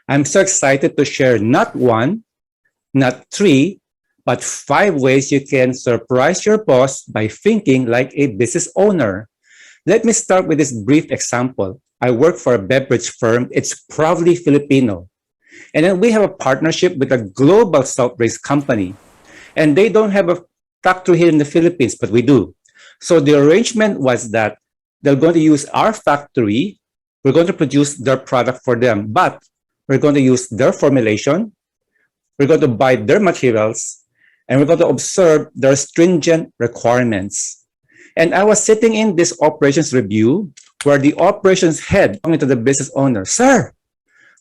I'm so excited to share not one, not three, but 5 ways you can surprise your boss by thinking like a business owner. Let me start with this brief example. I work for a beverage firm. It's proudly Filipino. And then we have a partnership with a global soft drinks company. And they don't have a factory here in the Philippines, but we do. So the arrangement was that they're going to use our factory. We're going to produce their product for them, but we're going to use their formulation. We're going to buy their materials, and we're going to observe their stringent requirements. And I was sitting in this operations review where the operations head talking to the business owner, "Sir,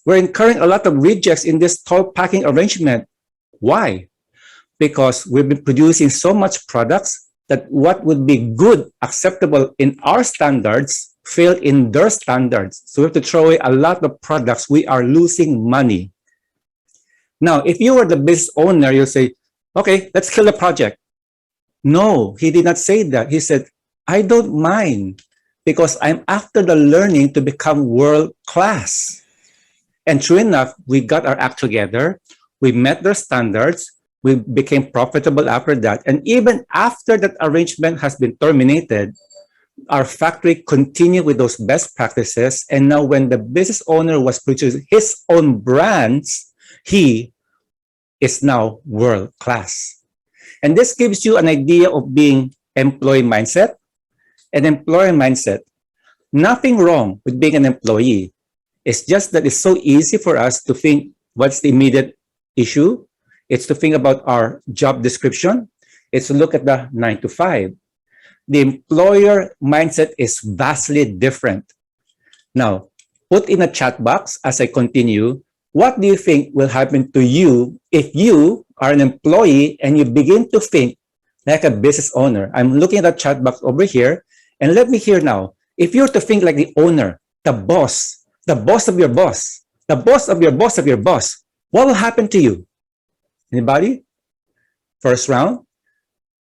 we're incurring a lot of rejects in this tall packing arrangement." Why? Because we've been producing so much products that what would be good, acceptable in our standards, failed in their standards. So we have to throw away a lot of products. We are losing money. Now, if you were the business owner, you'll say, okay, let's kill the project. No, he did not say that. He said, I don't mind because I'm after the learning to become world class. And true enough, we got our act together. We met their standards. We became profitable after that. And even after that arrangement has been terminated, our factory continued with those best practices. And now when the business owner was producing his own brands, he is now world class. And this gives you an idea of being employee mindset. An employer mindset. Nothing wrong with being an employee. It's just that it's so easy for us to think what's the immediate issue. It's to think about our job description. It's to look at the 9 to 5. The employer mindset is vastly different. Now, put in a chat box as I continue, what do you think will happen to you if you are an employee and you begin to think like a business owner? I'm looking at the chat box over here, and let me hear now. If you're to think like the owner, the boss of your boss, the boss of your boss of your boss, what will happen to you? Anybody? First round,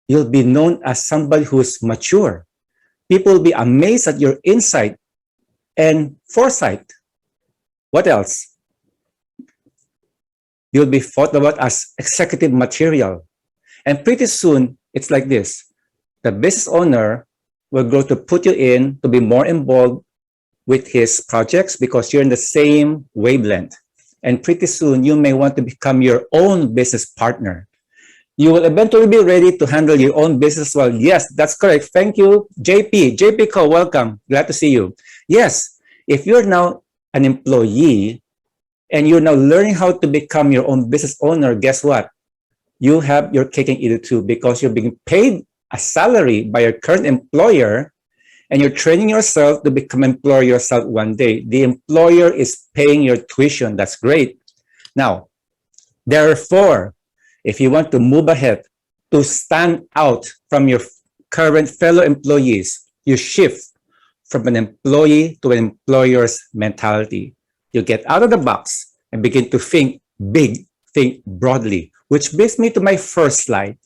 you'll be known as somebody who's mature. People will be amazed at your insight and foresight. What else? You'll be thought about as executive material. And pretty soon, it's like this. The business owner will grow to put you in to be more involved with his projects because you're in the same wavelength. And pretty soon, you may want to become your own business partner. You will eventually be ready to handle your own business well. Yes, that's correct. Thank you, JP. JP Co, welcome. Glad to see you. Yes, if you're now an employee and you're now learning how to become your own business owner, guess what? You have your cake and eat it too because you're being paid a salary by your current employer and you're training yourself to become an employer yourself one day. The employer is paying your tuition. That's great. Now, therefore, if you want to move ahead, to stand out from your current fellow employees, you shift from an employee to an employer's mentality. You get out of the box and begin to think big, think broadly, which brings me to my first slide.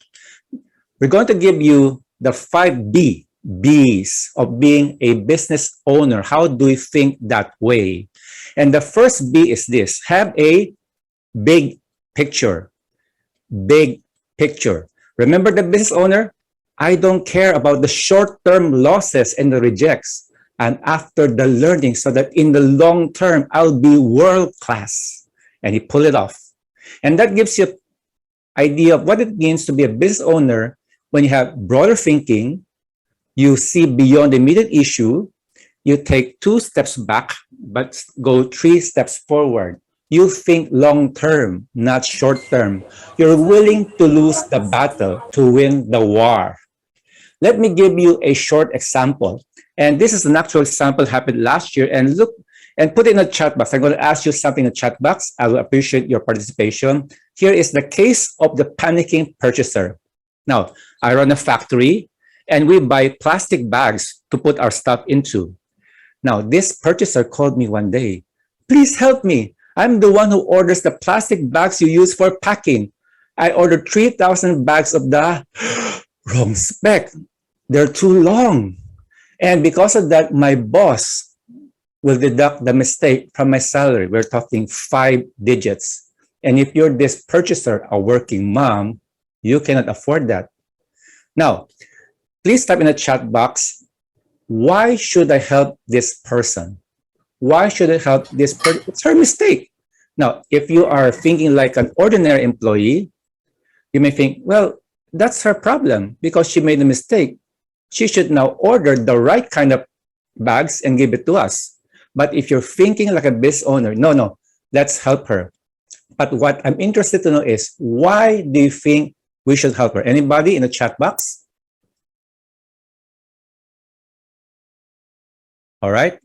We're going to give you the 5B's of being a business owner. How do we think that way? And the first B is this: have a big picture. Big picture. Remember the business owner? I don't care about the short-term losses and the rejects. And after the learning, so that in the long term, I'll be world-class. And he pulled it off. And that gives you an idea of what it means to be a business owner when you have broader thinking, you see beyond the immediate issue, you take 2 steps back, but go 3 steps forward. You think long-term, not short-term. You're willing to lose the battle to win the war. Let me give you a short example. And this is an actual example happened last year. And look, and put it in the chat box. I'm going to ask you something in the chat box. I will appreciate your participation. Here is the case of the panicking purchaser. Now, I run a factory and we buy plastic bags to put our stuff into. Now, this purchaser called me one day. Please help me. I'm the one who orders the plastic bags you use for packing. I ordered 3,000 bags of the wrong spec. They're too long. And because of that, my boss will deduct the mistake from my salary. We're talking 5 digits. And if you're this purchaser, a working mom, you cannot afford that. Now, please type in the chat box, why should I help this person? Why should I help this person? It's her mistake. Now, if you are thinking like an ordinary employee, you may think, well, that's her problem because she made a mistake. She should now order the right kind of bags and give it to us. But if you're thinking like a business owner, no, let's help her. But what I'm interested to know is, why do you think we should help her? Anybody in the chat box? All right.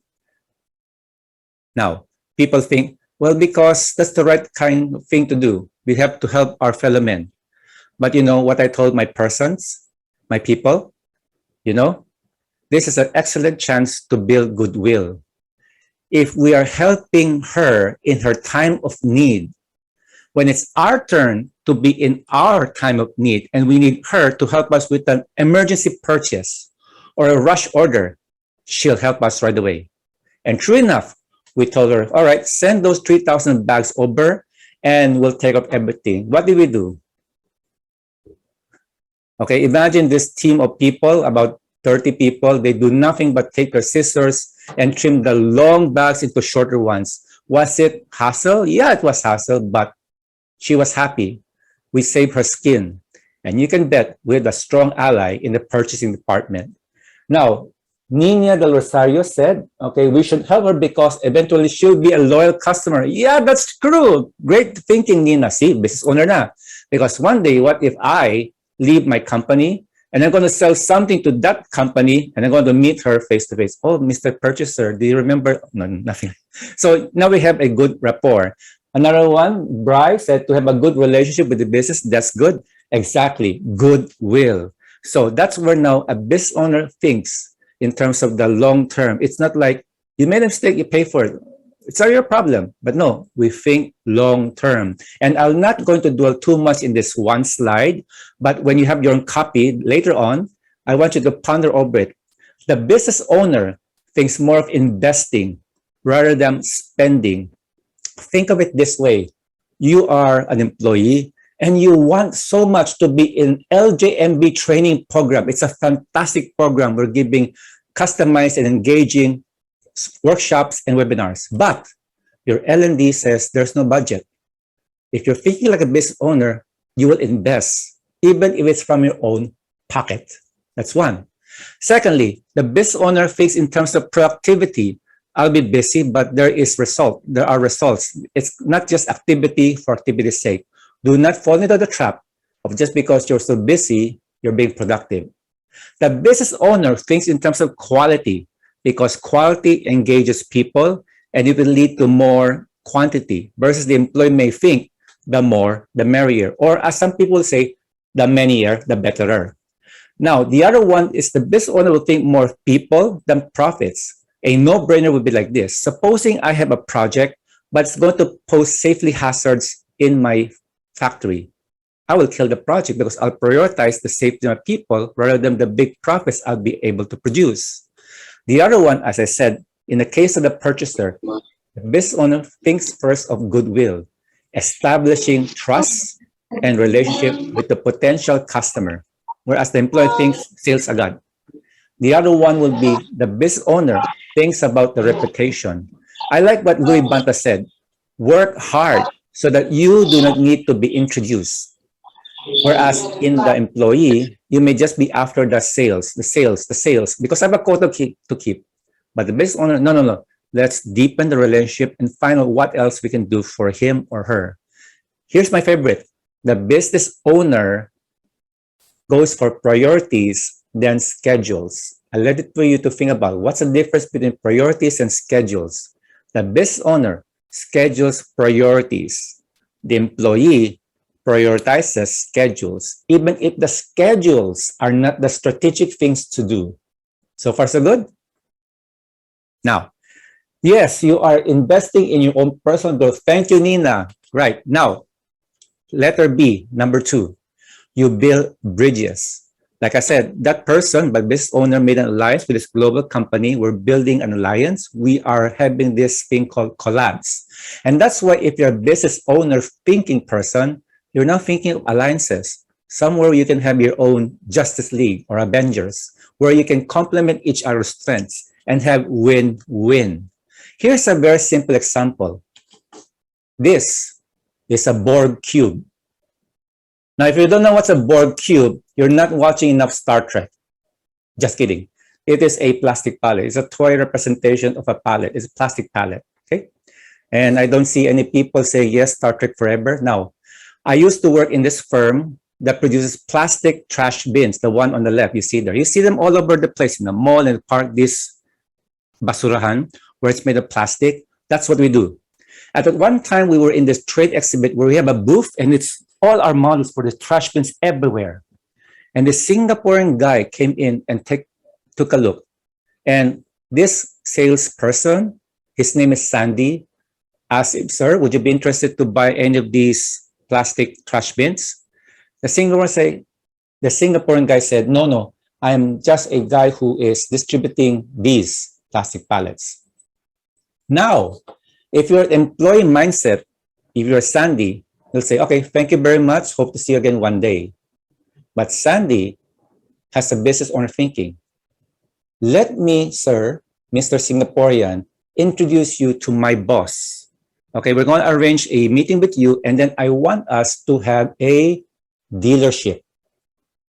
Now, people think, well, because that's the right kind of thing to do. We have to help our fellow men. But you know what I told my persons, my people? You know, this is an excellent chance to build goodwill. If we are helping her in her time of need, when it's our turn to be in our time of need and we need her to help us with an emergency purchase or a rush order, she'll help us right away. And true enough, we told her, all right, send those 3,000 bags over and we'll take up everything. What did we do? Okay, imagine this team of people, about 30 people. They do nothing but take their scissors and trim the long bags into shorter ones. Was it hassle? Yeah, it was hassle, but she was happy. We saved her skin. And you can bet we're the strong ally in the purchasing department. Now, Nina Del Rosario said, okay, we should help her because eventually she'll be a loyal customer. Yeah, that's true. Great thinking, Nina. See, business owner na. Because one day, what if I leave my company and I'm going to sell something to that company and I'm going to meet her face to face? Oh, Mr. Purchaser, do you remember? No, nothing. So now we have a good rapport. Another one, Bryce said, to have a good relationship with the business, that's good. Exactly, goodwill. So that's where now a business owner thinks in terms of the long term. It's not like you made a mistake, you pay for it. It's not your problem. But no, we think long term. And I'm not going to dwell too much in this one slide, but when you have your own copy later on, I want you to ponder over it. The business owner thinks more of investing rather than spending. Think of it this way. You are an employee and you want so much to be in LJMB training program. It's a fantastic program. We're giving customized and engaging workshops and webinars. But your L&D says there's no budget. If you're thinking like a business owner, you will invest, even if it's from your own pocket. That's one. Secondly, the business owner thinks in terms of productivity. I'll be busy, but there are results. It's not just activity for activity's sake. Do not fall into the trap of just because you're so busy, you're being productive. The business owner thinks in terms of quality because quality engages people and it will lead to more quantity versus the employee may think the more, the merrier. Or as some people say, the manyer, the betterer. Now, the other one is the business owner will think more people than profits. A no-brainer would be like this. Supposing I have a project, but it's going to pose safety hazards in my factory. I will kill the project because I'll prioritize the safety of people rather than the big profits I'll be able to produce. The other one, as I said, in the case of the purchaser, the business owner thinks first of goodwill, establishing trust and relationship with the potential customer, whereas the employee thinks sales agad. The other one will be the business owner thinks about the reputation. I like what Louis Banta said, work hard so that you do not need to be introduced. Whereas in the employee, you may just be after the sales, because I have a quota to keep. But the business owner, no. Let's deepen the relationship and find out what else we can do for him or her. Here's my favorite. The business owner goes for priorities than schedules. I let it for you to think about what's the difference between priorities and schedules. The business owner schedules priorities. The employee prioritizes schedules, even if the schedules are not the strategic things to do. So far, so good? Now, yes, you are investing in your own personal growth. Thank you, Nina. Right. Now, letter B, number 2. You build bridges. Like I said, that person, but business owner, made an alliance with this global company. We're building an alliance. We are having this thing called collabs. And that's why if you're a business owner thinking person, you're now thinking of alliances. Somewhere you can have your own Justice League or Avengers, where you can complement each other's strengths and have win-win. Here's a very simple example. This is a Borg cube. Now, if you don't know what's a Borg cube, you're not watching enough Star Trek. Just kidding. It is a plastic palette. It's a toy representation of a palette. It's a plastic palette, okay? And I don't see any people say, yes, Star Trek forever. Now, I used to work in this firm that produces plastic trash bins, the one on the left, you see there. You see them all over the place in the mall and park, this basurahan, where it's made of plastic. That's what we do. At one time, we were in this trade exhibit where we have a booth and it's all our models for the trash bins everywhere. And the Singaporean guy came in and took a look. And this salesperson, his name is Sandy, asked him, sir, would you be interested to buy any of these plastic trash bins? The Singaporean guy said, no, I'm just a guy who is distributing these plastic pallets. Now, if you're an employee mindset, if you're Sandy, you'll say, okay, thank you very much. Hope to see you again one day. But Sandy has a business owner thinking. Let me, sir, Mr. Singaporean, introduce you to my boss. Okay, we're going to arrange a meeting with you, and then I want us to have a dealership.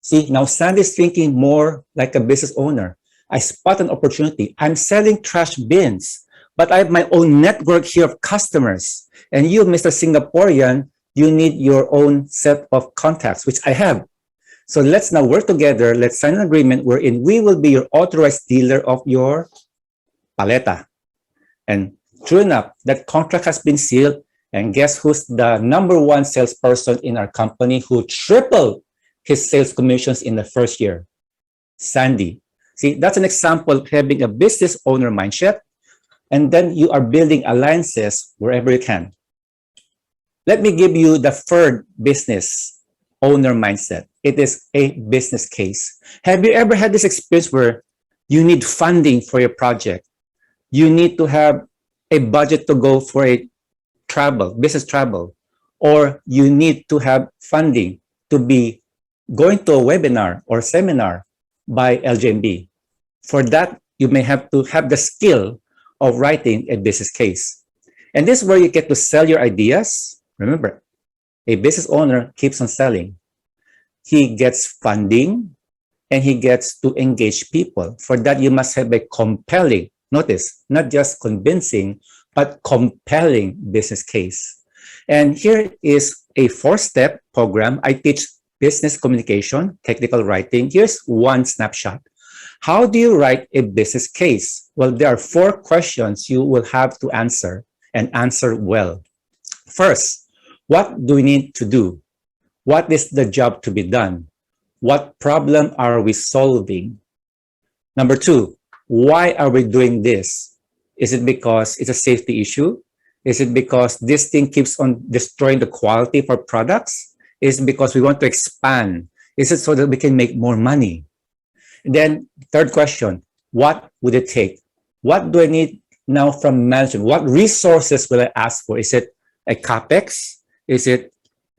See, now Sandy's thinking more like a business owner. I spot an opportunity. I'm selling trash bins, but I have my own network here of customers. And you, Mr. Singaporean, you need your own set of contacts, which I have. So let's now work together. Let's sign an agreement wherein we will be your authorized dealer of your paleta. And true enough, that contract has been sealed. And guess who's the #1 salesperson in our company who tripled his sales commissions in the first year? Sandy. See, that's an example of having a business owner mindset. And then you are building alliances wherever you can. Let me give you the third business owner mindset. It is a business case. Have you ever had this experience where you need funding for your project? You need to have a budget to go for a business travel, or you need to have funding to be going to a webinar or seminar by LJMB. For that, you may have to have the skill of writing a business case. And this is where you get to sell your ideas. Remember, a business owner keeps on selling. He gets funding and he gets to engage people. For that, you must have a compelling, notice, not just convincing, but compelling business case. And here is a 4-step program. I teach business communication, technical writing. Here's one snapshot. How do you write a business case? Well, there are 4 questions you will have to answer and answer well. First, what do we need to do? What is the job to be done? What problem are we solving? Number 2, why are we doing this? Is it because it's a safety issue? Is it because this thing keeps on destroying the quality of our products? Is it because we want to expand? Is it so that we can make more money? And then, third question, what would it take? What do I need now from management? What resources will I ask for? Is it a CapEx? Is it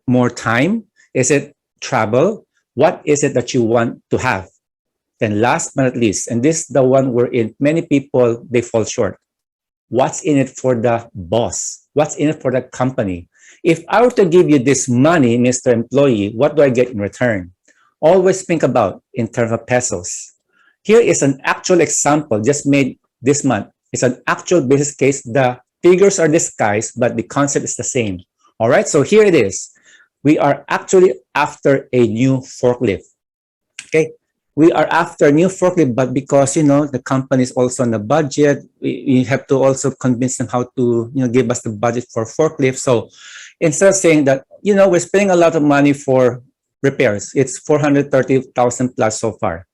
more time? Is it travel? What is it that you want to have? Then last but not least, and this is the one wherein many people, they fall short. What's in it for the boss? What's in it for the company? If I were to give you this money, Mr. Employee, what do I get in return? Always think about in terms of pesos. Here is an actual example just made this month. It's an actual business case. The figures are disguised, but the concept is the same. All right, so here it is. We are actually after a new forklift. Okay, we are after a new forklift, but because, the company is also on the budget, we have to also convince them how to, give us the budget for forklift. So instead of saying that, we're spending a lot of money for repairs, it's 430,000 plus so far.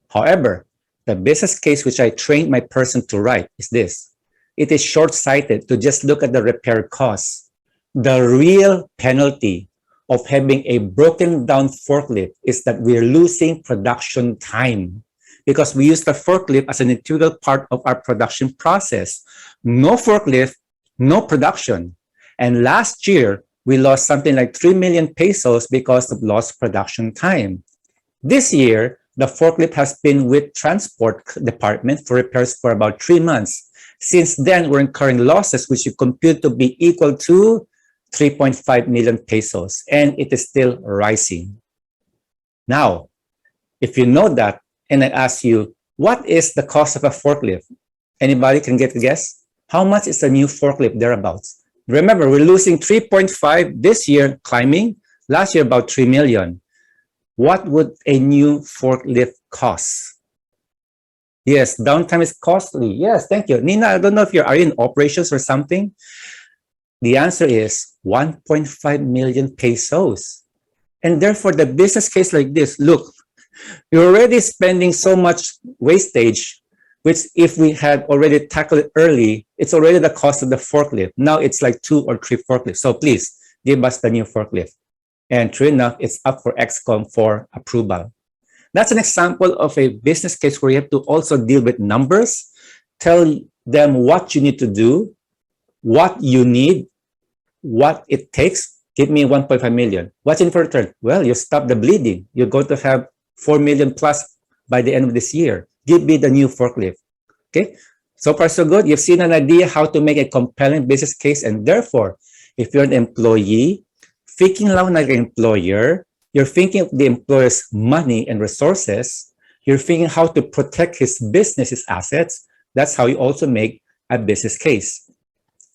However, the business case which I trained my person to write is this. It is short-sighted to just look at the repair costs. The real penalty of having a broken down forklift is that we're losing production time because we use the forklift as an integral part of our production process. No forklift, no production. And last year, we lost something like 3 million pesos because of lost production time. This year, the forklift has been with transport department for repairs for about 3 months. Since then, we're incurring losses, which you compute to be equal to 3.5 million pesos, and it is still rising. Now, if you know that, and I ask you, what is the cost of a forklift? Anybody can get a guess? How much is a new forklift thereabouts? Remember, we're losing 3.5 this year, climbing. Last year, about 3 million. What would a new forklift cost? Yes, downtime is costly. Yes, thank you. Nina, I don't know if are you in operations or something. The answer is 1.5 million pesos. And therefore, the business case like this, look, you're already spending so much wastage, which if we had already tackled it early, it's already the cost of the forklift. Now it's like 2 or 3 forklifts. So please give us the new forklift. And true enough, it's up for XCOM for approval. That's an example of a business case where you have to also deal with numbers, tell them what you need to do, what you need, what it takes. Give me 1.5 million. What's in for return? Well, you stop the bleeding. You're going to have 4 million plus by the end of this year. Give me the new forklift. Okay. So far, so good. You've seen an idea how to make a compelling business case. And therefore, if you're an employee, thinking lang like an employer, you're thinking of the employer's money and resources. You're thinking how to protect his business, his assets. That's how you also make a business case.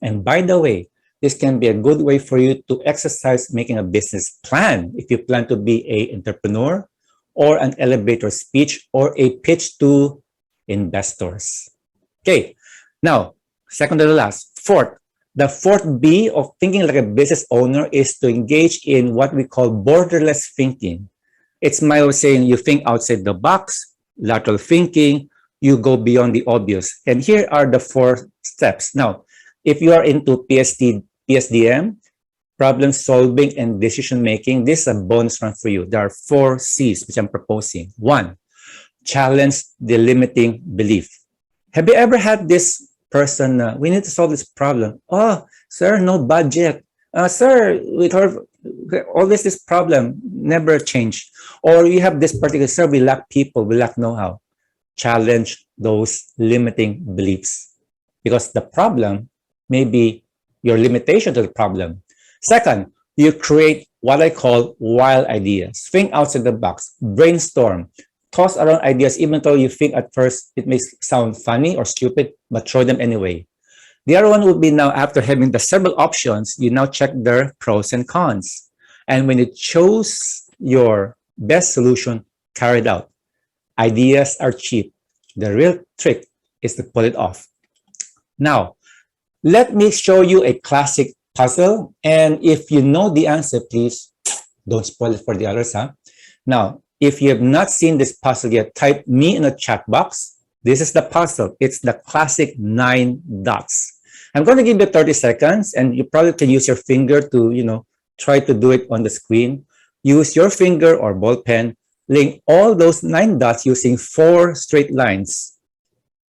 And by the way, this can be a good way for you to exercise making a business plan if you plan to be an entrepreneur or an elevator speech or a pitch to investors. Okay, now, second to the last, fourth. The fourth B of thinking like a business owner is to engage in what we call borderless thinking. It's my way of saying you think outside the box, lateral thinking, you go beyond the obvious. And here are the 4 steps. Now, if you are into PSDM, problem solving and decision making, this is a bonus round for you. There are 4 C's which I'm proposing. 1, challenge the limiting belief. Have you ever had this person, we need to solve this problem. Oh, sir, no budget. Sir, with her, always this problem, never change. Or you have this particular, sir, we lack people, we lack know-how. Challenge those limiting beliefs because the problem may be your limitation to the problem. Second, you create what I call wild ideas. Think outside the box, brainstorm, toss around ideas, even though you think at first it may sound funny or stupid, but try them anyway. The other one would be now after having the several options, you now check their pros and cons. And when you choose your best solution, carry it out. Ideas are cheap. The real trick is to pull it off. Now, let me show you a classic puzzle. And if you know the answer, please don't spoil it for the others. Now, if you have not seen this puzzle yet, type me in the chat box. This is the puzzle. It's the classic 9 dots. I'm going to give you 30 seconds, and you probably can use your finger to, try to do it on the screen. Use your finger or ball pen. Link all those 9 dots using 4 straight lines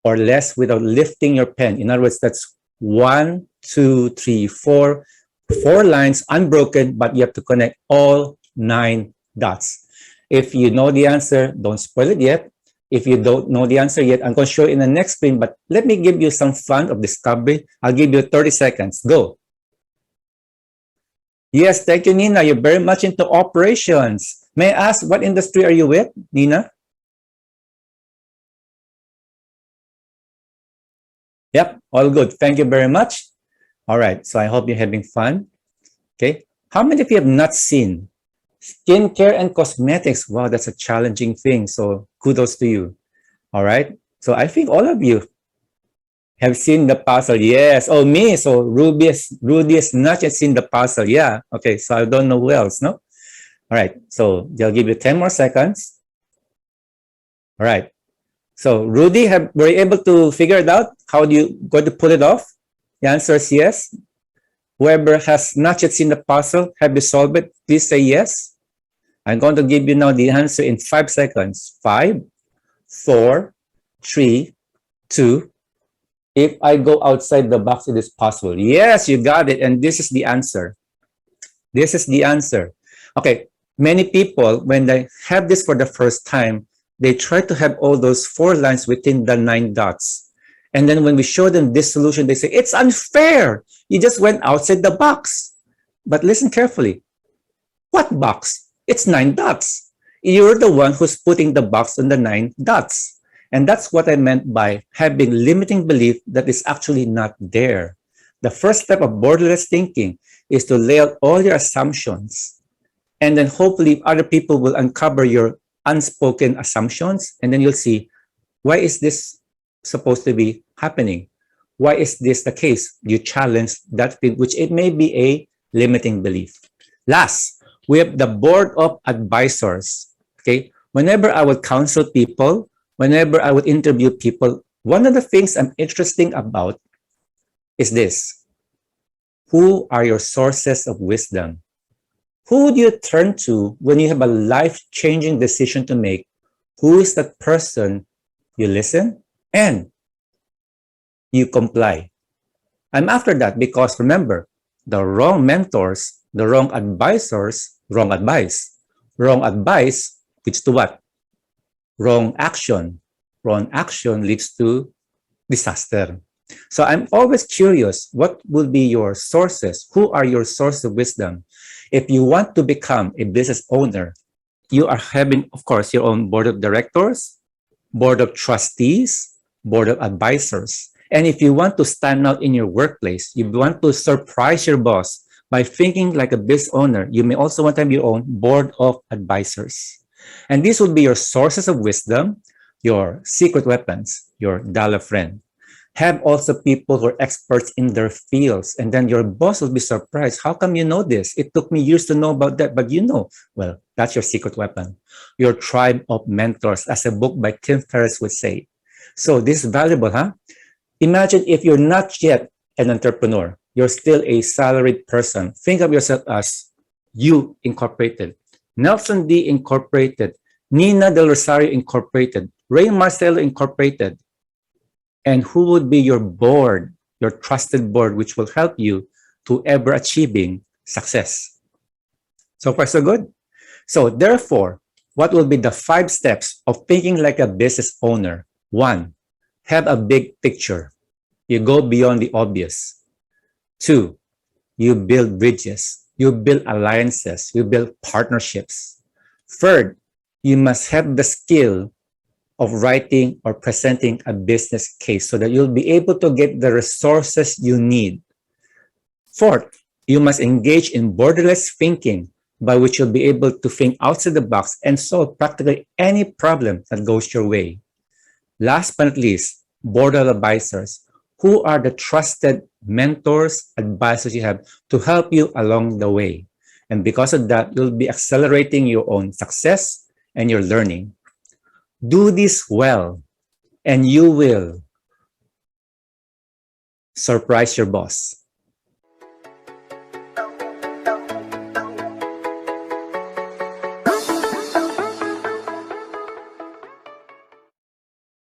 or less without lifting your pen. In other words, that's 1, 2, 3, 4. 4 lines unbroken, but you have to connect all 9 dots. If you know the answer, don't spoil it yet. If you don't know the answer yet, I'm going to show you in the next screen, but let me give you some fun of discovery. I'll give you 30 seconds. Go. Yes, thank you, Nina. You're very much into operations. May I ask, what industry are you with, Nina? Yep, all good. Thank you very much. All right, so I hope you're having fun. Okay, how many of you have not seen skincare and cosmetics? Wow, that's a challenging thing. So kudos to you. All right. So I think all of you have seen the puzzle. Yes. Oh, me. So Rudy has not yet seen the puzzle. Yeah. Okay. So I don't know who else. No. All right. So they'll give you 10 more seconds. All right. So Rudy, were you able to figure it out? How do you going to pull it off? The answer is yes. Whoever has not yet seen the puzzle, have you solved it? Please say yes. I'm going to give you now the answer in 5 seconds. 5, 4, 3, 2. If I go outside the box, it is possible. Yes, you got it. And this is the answer. This is the answer. Okay, many people, when they have this for the first time, they try to have all those 4 lines within the 9 dots. And then when we show them this solution, they say, it's unfair. You just went outside the box. But listen carefully. What box? It's 9 dots. You're the one who's putting the box on the 9 dots. And that's what I meant by having limiting belief that is actually not there. The first step of borderless thinking is to lay out all your assumptions. And then hopefully other people will uncover your unspoken assumptions. And then you'll see, why is this supposed to be happening? Why is this the case? You challenge that thing, which it may be a limiting belief. Last, we have the board of advisors. Okay, whenever I would counsel people, whenever I would interview people, one of the things I'm interested about is this. Who are your sources of wisdom? Who would you turn to when you have a life-changing decision to make? Who is that person you listen and you comply? I'm after that because remember, the wrong mentors, the wrong advisors, wrong advice. Wrong advice leads to what? Wrong action. Wrong action leads to disaster. So I'm always curious, what will be your sources? Who are your sources of wisdom? If you want to become a business owner, you are having, of course, your own board of directors, board of trustees, board of advisors. And if you want to stand out in your workplace, you want to surprise your boss by thinking like a business owner, you may also want to have your own board of advisors. And these will be your sources of wisdom, your secret weapons, your dollar friend. Have also people who are experts in their fields. And then your boss will be surprised. How come you know this? It took me years to know about that, but you know. Well, that's your secret weapon. Your tribe of mentors, as a book by Tim Ferriss would say. So this is valuable, huh? Imagine if you're not yet an entrepreneur. You're still a salaried person. Think of yourself as you Incorporated, Nelson D Incorporated, Nina Del Rosario Incorporated, Ray Marcelo Incorporated. And who would be your board, your trusted board, which will help you to ever achieving success? So far, so good. So therefore, what will be the 5 steps of thinking like a business owner? 1, have a big picture. You go beyond the obvious. 2, you build bridges. You build alliances. You build partnerships. 3rd, you must have the skill of writing or presenting a business case so that you'll be able to get the resources you need. 4th, you must engage in borderless thinking, by which you'll be able to think outside the box and solve practically any problem that goes your way. Last but not least, board of advisors. Who are the trusted mentors, advisors you have to help you along the way? And because of that, you'll be accelerating your own success and your learning. Do this well, and you will surprise your boss.